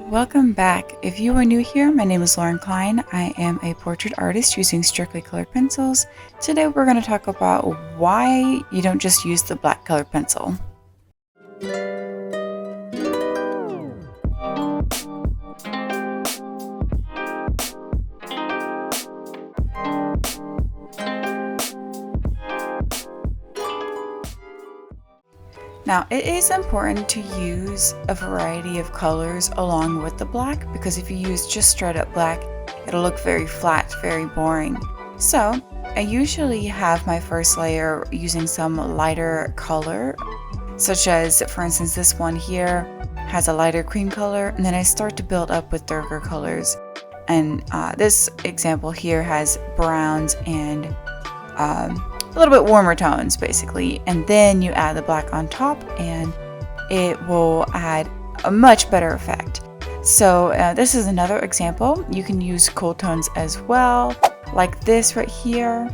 Welcome back. If you are new here, my name is Lauren Klein. I am a portrait artist using strictly colored pencils. Today we're going to talk about why you don't just use the black colored pencil. Now, it is important to use a variety of colors along with the black, because if you use just straight up black, it'll look very flat, very boring. So I usually have my first layer using some lighter color, such as, for instance, this one here has a lighter cream color, and then I start to build up with darker colors. And this example here has browns and a little bit warmer tones basically, and then you add the black on top and it will add a much better effect. So this is another example. You can use cool tones as well, like this right here.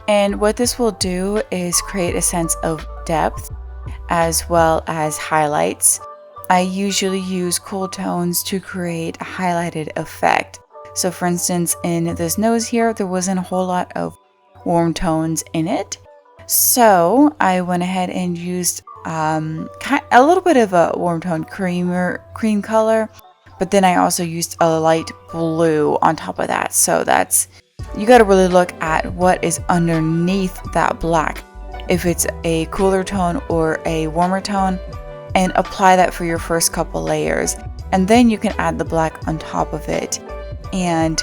And what this will do is create a sense of depth as well as highlights. I usually use cool tones to create a highlighted effect. So for instance, in this nose here, there wasn't a whole lot of warm tones in it, so I went ahead and used a little bit of a warm tone cream color, but then I also used a light blue on top of that. So you got to really look at what is underneath that black, if it's a cooler tone or a warmer tone, and apply that for your first couple layers, and then you can add the black on top of it. And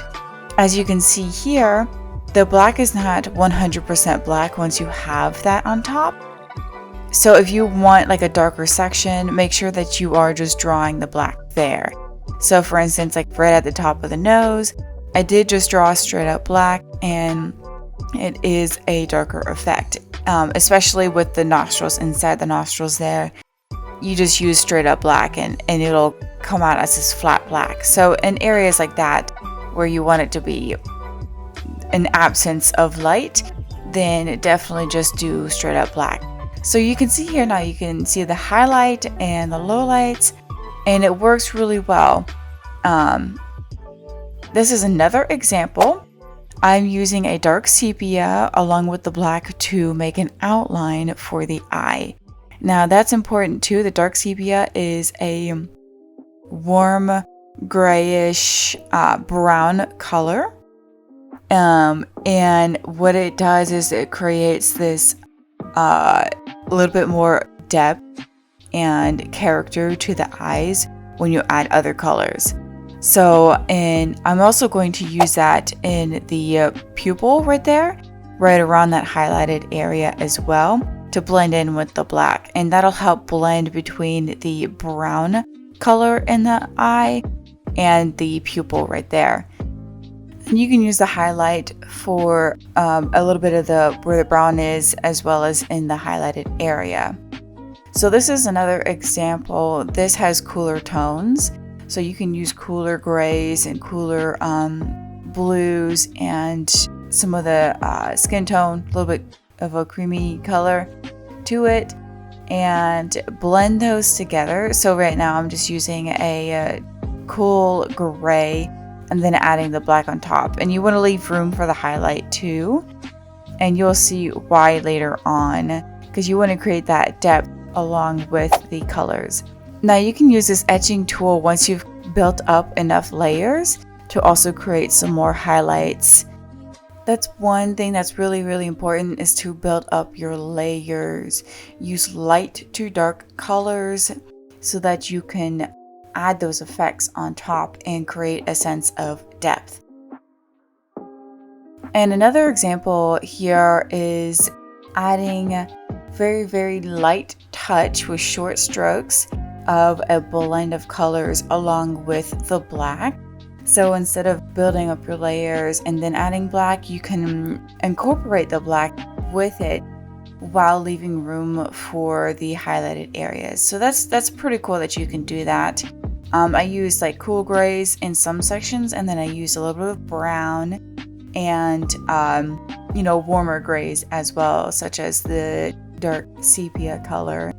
as you can see here, the black is not 100% black once you have that on top. So if you want like a darker section, make sure that you are just drawing the black there. So for instance, like right at the top of the nose, I did just draw straight up black, and it is a darker effect, especially with the nostrils, inside the nostrils there. You just use straight up black and it'll come out as this flat black. So in areas like that where you want it to be an absence of light, then definitely just do straight up black. So you can see here now, you can see the highlight and the lowlights, and it works really well. This is another example. I'm using a dark sepia along with the black to make an outline for the eye. Now that's important too. The dark sepia is a warm grayish brown color. And what it does is it creates this little bit more depth and character to the eyes when you add other colors. So, and I'm also going to use that in the pupil right there, right around that highlighted area as well, to blend in with the black, and that'll help blend between the brown color in the eye and the pupil right there. And you can use the highlight for a little bit of where the brown is, as well as in the highlighted area. So this is another example. This has cooler tones, so you can use cooler grays and cooler blues and some of the skin tone, a little bit of a creamy color to it, and blend those together. So right now I'm just using a cool gray and then adding the black on top, and you want to leave room for the highlight too, and you'll see why later on, because you want to create that depth along with the colors. Now you can use this etching tool once you've built up enough layers to also create some more highlights. That's one thing that's really, really important, is to build up your layers. Use light to dark colors so that you can add those effects on top and create a sense of depth. And another example here is adding very, very light touch with short strokes of a blend of colors along with the black. So instead of building up your layers and then adding black, you can incorporate the black with it while leaving room for the highlighted areas. So that's pretty cool that you can do that. I use like cool grays in some sections, and then I use a little bit of brown and warmer grays as well, such as the dark sepia color.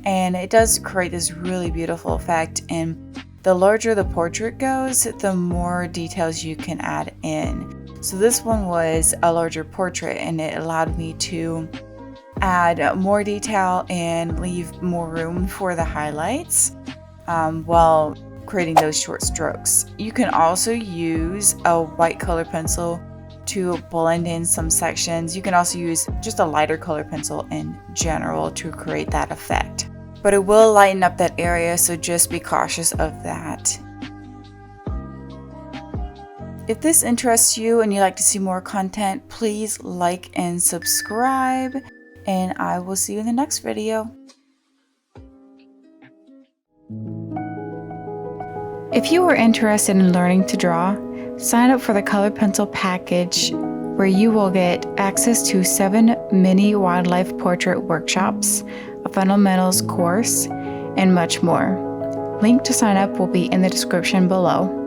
And it does create this really beautiful effect. And the larger the portrait goes, the more details you can add in. So this one was a larger portrait, and it allowed me to add more detail and leave more room for the highlights while creating those short strokes. You can also use a white color pencil to blend in some sections. You can also use just a lighter color pencil in general to create that effect. But it will lighten up that area, so just be cautious of that. If this interests you and you'd like to see more content, please like and subscribe, and I will see you in the next video. If you are interested in learning to draw, sign up for the Color Pencil package, where you will get access to 7 mini wildlife portrait workshops, a fundamentals course, and much more. Link to sign up will be in the description below.